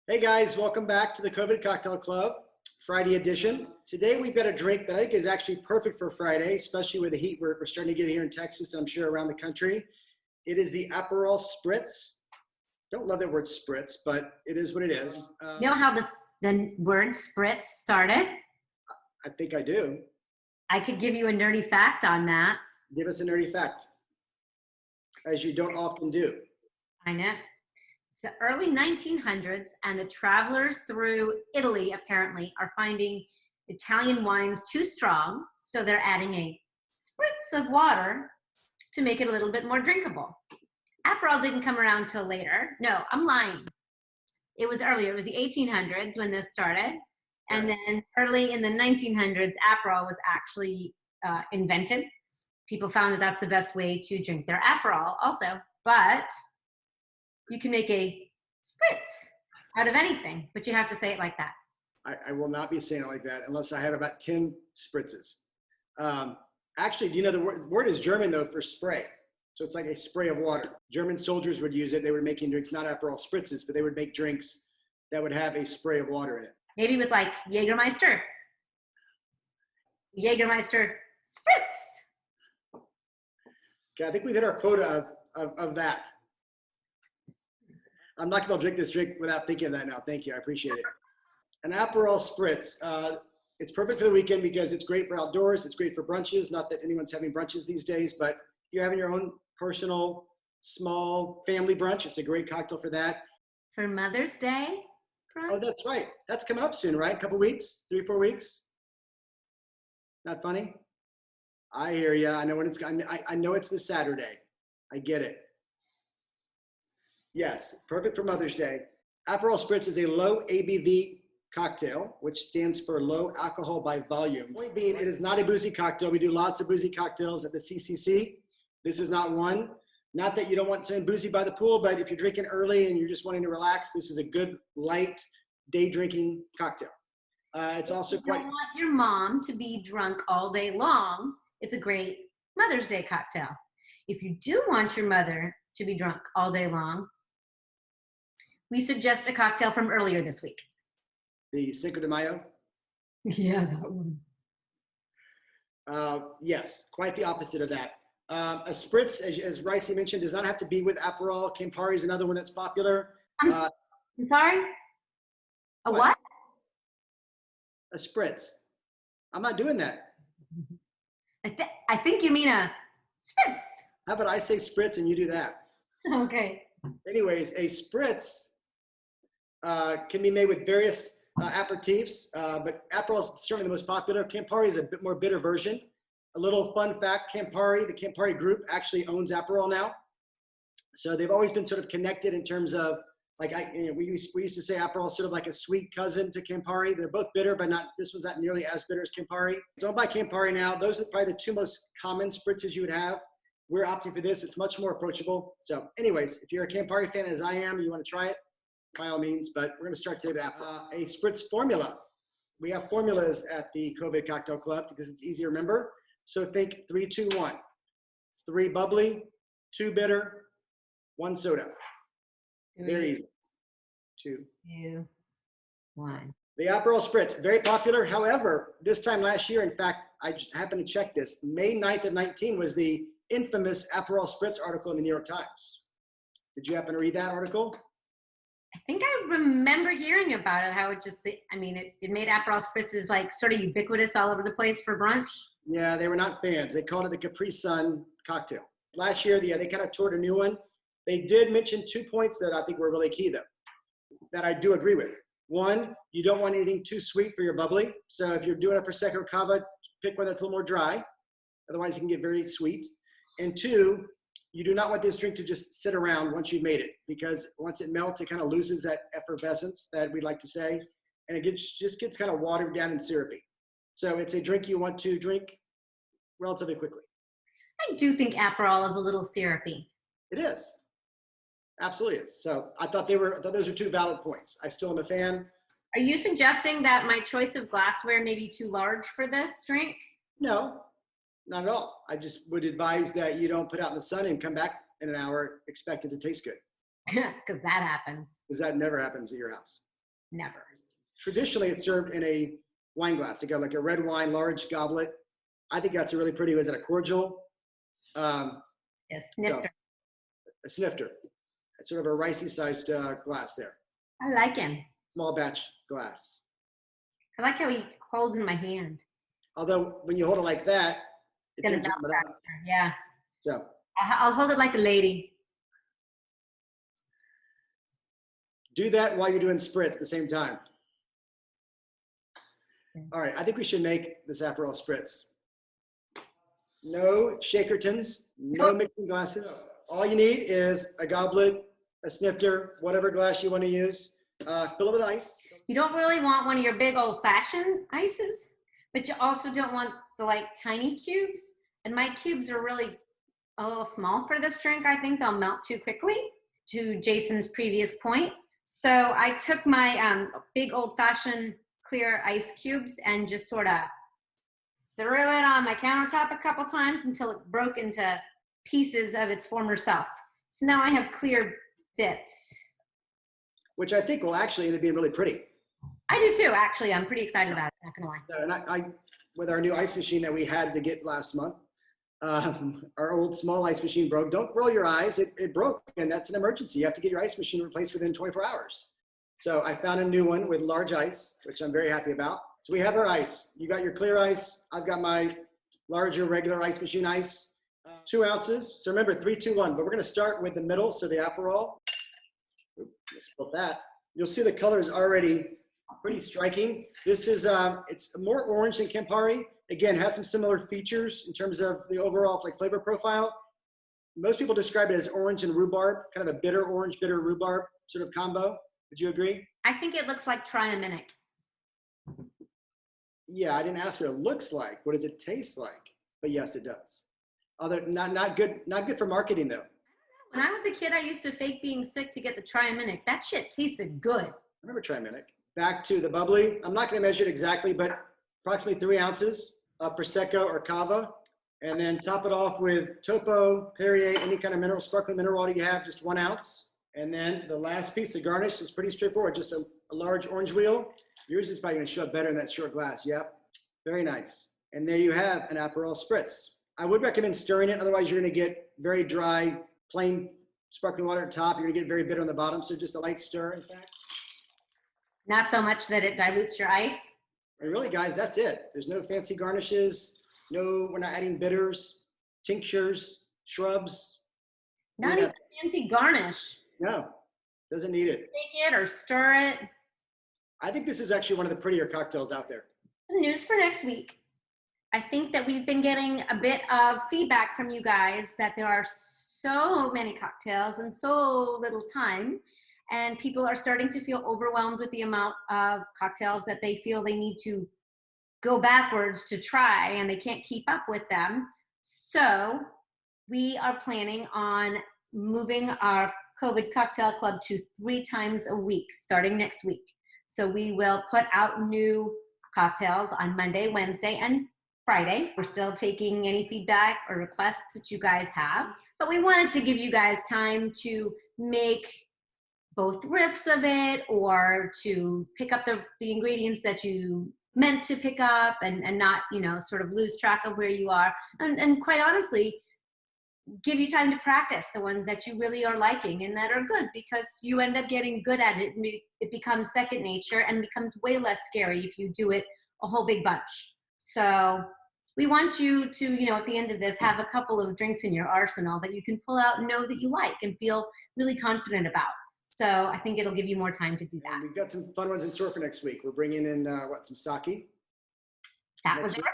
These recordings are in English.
Hey guys, welcome back to the COVID Cocktail Club, Friday edition. Today we've got a drink that I think is actually perfect for Friday, especially with the heat we're starting to get here in Texas, and I'm sure around the country. It is the Aperol Spritz. Don't love that word spritz, but it is what it is. You know how the word spritz started? I think I do. I could give you a nerdy fact on that. Give us a nerdy fact, as you don't often do. I know. It's the early 1900s, and the travelers through Italy apparently are finding Italian wines too strong, so they're adding a spritz of water to make it a little bit more drinkable. Aperol didn't come around till later. No, I'm lying. It was earlier. It was the 1800s when this started. And then early in the 1900s, Aperol was actually invented. People found that that's the best way to drink their Aperol also. But you can make a spritz out of anything, but you have to say it like that. I will not be saying it like that unless I have about 10 spritzes. Actually, do you know the word is German though for spray? So it's like a spray of water. German soldiers would use it. They were making drinks, not Aperol Spritzes, but they would make drinks that would have a spray of water in it. Maybe with like Jägermeister. Jägermeister spritz. Okay, I think we've hit our quota of that. I'm not going to drink this drink without thinking of that now. Thank you. I appreciate it. An Aperol Spritz. It's perfect for the weekend because it's great for outdoors. It's great for brunches. Not that anyone's having brunches these days, but if you're having your own personal, small family brunch, it's a great cocktail for that. For Mother's Day brunch? Oh, that's right. That's coming up soon, right? A couple weeks, 3-4 weeks. Not funny? I hear you. I know when it's. I know it's this Saturday. I get it. Yes, perfect for Mother's Day. Aperol Spritz is a low ABV cocktail, which stands for low alcohol by volume. Point being, it is not a boozy cocktail. We do lots of boozy cocktails at the CCC. This is not one. Not that you don't want something boozy by the pool, but if you're drinking early and you're just wanting to relax, this is a good, light, day drinking cocktail. It's also quite. If you don't want your mom to be drunk all day long, it's a great Mother's Day cocktail. If you do want your mother to be drunk all day long, we suggest a cocktail from earlier this week. The Cinco de Mayo? Yeah, that one. Yes, quite the opposite of that. A spritz, as Ricey mentioned, does not have to be with Aperol. Campari is another one that's popular. I'm sorry? A what? A spritz. I'm not doing that. I think you mean a spritz. How about I say spritz and you do that? Okay. Anyways, a spritz can be made with various aperitifs, but Aperol is certainly the most popular. Campari is a bit more bitter version. A little fun fact, the Campari group actually owns Aperol now. So they've always been sort of connected in terms of, like, we used to say Aperol is sort of like a sweet cousin to Campari. They're both bitter, but this one's not nearly as bitter as Campari. It's owned by Campari now. Those are probably the two most common spritzes you would have. We're opting for this. It's much more approachable. So anyways, if you're a Campari fan as I am, you want to try it, by all means, but we're going to start today with a spritz formula. We have formulas at the COVID Cocktail Club because it's easy to remember. So think 3, 2, 1. 3 bubbly, 2 bitter, 1 soda. Very easy. 2, 1. The Aperol Spritz, very popular. However, this time last year, in fact, I just happened to check this. May 9th of 19 was the infamous Aperol Spritz article in the New York Times. Did you happen to read that article? I think I remember hearing about it, how it just, I mean, it made Aperol Spritzes like sort of ubiquitous all over the place for brunch. Yeah, they were not fans. They called it the Capri Sun cocktail. Last year, they kind of toured a new one. They did mention 2 points that I think were really key, though, that I do agree with. 1, you don't want anything too sweet for your bubbly. So if you're doing a Prosecco or Cava, pick one that's a little more dry. Otherwise, it can get very sweet. And 2, you do not want this drink to just sit around once you've made it, because once it melts, it kind of loses that effervescence that we'd like to say, and it just gets kind of watered down and syrupy. So it's a drink you want to drink relatively quickly. I do think Aperol is a little syrupy. It is. Absolutely is. So I thought those are 2 valid points. I still am a fan. Are you suggesting that my choice of glassware may be too large for this drink? No, not at all. I just would advise that you don't put out in the sun and come back in an hour expect it to taste good. Because that happens. Because that never happens at your house. Never. Traditionally, it's served in a wine glass. They got like a red wine, large goblet. I think that's a really pretty. Was it a cordial? Yes, snifter. A snifter. It's sort of a ricey sized glass there. I like him. Small batch glass. I like how he holds in my hand. Although when you hold it like that, it Gonna takes a melt minute. faster. Yeah. So I'll hold it like a lady. do that while you're doing spritz at the same time. All right, I think we should make this Aperol Spritz. No shakertons, no mixing glasses. All you need is a goblet, a snifter, whatever glass you want to use. Fill it with ice. You don't really want one of your big old-fashioned ices, but you also don't want the like tiny cubes. And my cubes are really a little small for this drink. I think they'll melt too quickly, to Jason's previous point. So I took my big old-fashioned clear ice cubes and just sort of threw it on my countertop a couple times until it broke into pieces of its former self. So now I have clear bits. Which I think will actually end up being really pretty. I do too, actually. I'm pretty excited about it, not gonna lie. And I with our new ice machine that we had to get last month, our old small ice machine broke. Don't roll your eyes, it broke, and that's an emergency. You have to get your ice machine replaced within 24 hours. So I found a new one with large ice, which I'm very happy about. So we have our ice. You got your clear ice. I've got my larger regular ice machine ice. 2 ounces. So remember 3, 2, 1. But we're going to start with the middle. So the Aperol. Oops, just spilled that. You'll see the color is already pretty striking. This is it's more orange than Campari. Again, has some similar features in terms of the overall like flavor profile. Most people describe it as orange and rhubarb, kind of a bitter orange, bitter rhubarb sort of combo. Would you agree? I think it looks like Triaminic. Yeah, I didn't ask what it looks like. What does it taste like? But yes, it does. Although not good for marketing though. When I was a kid, I used to fake being sick to get the Triaminic. That shit tasted good. I remember Triaminic. Back to the bubbly. I'm not going to measure it exactly, but approximately 3 ounces of Prosecco or Cava. And then top it off with Topo, Perrier, any kind of mineral, sparkling mineral water you have, just 1 ounce. And then the last piece of Garnish is pretty straightforward, just a large orange wheel. Yours is probably going to show up better in that short glass. Yep, very nice. And there you have an Aperol Spritz. I would recommend stirring it, otherwise you're going to get very dry, plain sparkling water at the top. You're going to get very bitter on the bottom, so just a light stir, in fact. Not so much that it dilutes your ice. And really, guys, that's it. There's no fancy garnishes. No, we're not adding bitters, tinctures, shrubs. Not even fancy garnish. No, doesn't need it. Take it or stir it. I think this is actually one of the prettier cocktails out there. News for next week. I think that we've been getting a bit of feedback from you guys that there are so many cocktails and so little time, and people are starting to feel overwhelmed with the amount of cocktails that they feel they need to go backwards to try, and they can't keep up with them. So we are planning on moving our COVID Cocktail Club to 3 times a week, starting next week. So we will put out new cocktails on Monday, Wednesday, and Friday. We're still taking any feedback or requests that you guys have, but we wanted to give you guys time to make both riffs of it or to pick up the ingredients that you meant to pick up and not, sort of lose track of where you are. And quite honestly, give you time to practice the ones that you really are liking and that are good, because you end up getting good at it and it becomes second nature and becomes way less scary if you do it a whole big bunch. So we want you to, at the end of this, have a couple of drinks in your arsenal that you can pull out and know that you like and feel really confident about. So I think it'll give you more time to do that. And we've got some fun ones in store for next week. We're bringing in, some sake. That was a request.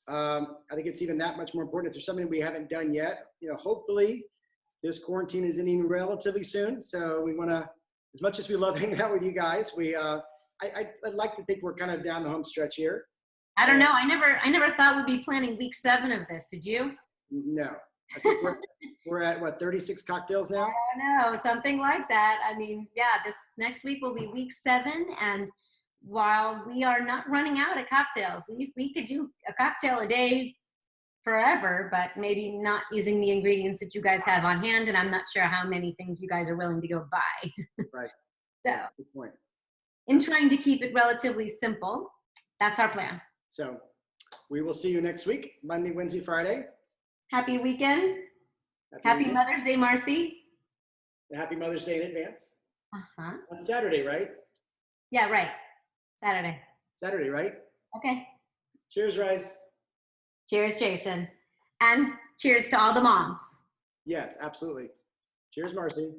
I think it's even that much more important. If there's something we haven't done yet, hopefully this quarantine is ending relatively soon. So we want to, as much as we love hanging out with you guys, I'd like to think we're kind of down the home stretch here. I don't know. I never thought we'd be planning week 7 of this. Did you? No. I think we're at 36 cocktails now? I don't know, something like that. I mean, yeah, this next week will be week 7, and while we are not running out of cocktails, we could do a cocktail a day forever, but maybe not using the ingredients that you guys have on hand, and I'm not sure how many things you guys are willing to go buy. Right. So. Good point. in trying to keep it relatively simple. That's our plan. So we will see you next week, Monday, Wednesday, Friday. Happy weekend. Happy weekend. Mother's Day, Marcy. And happy Mother's Day in advance. Uh-huh. On Saturday, right? Yeah, right. Saturday. Saturday, right? Okay. Cheers, Rice. Cheers, Jason. And cheers to all the moms. Yes, absolutely. Cheers, Marcy.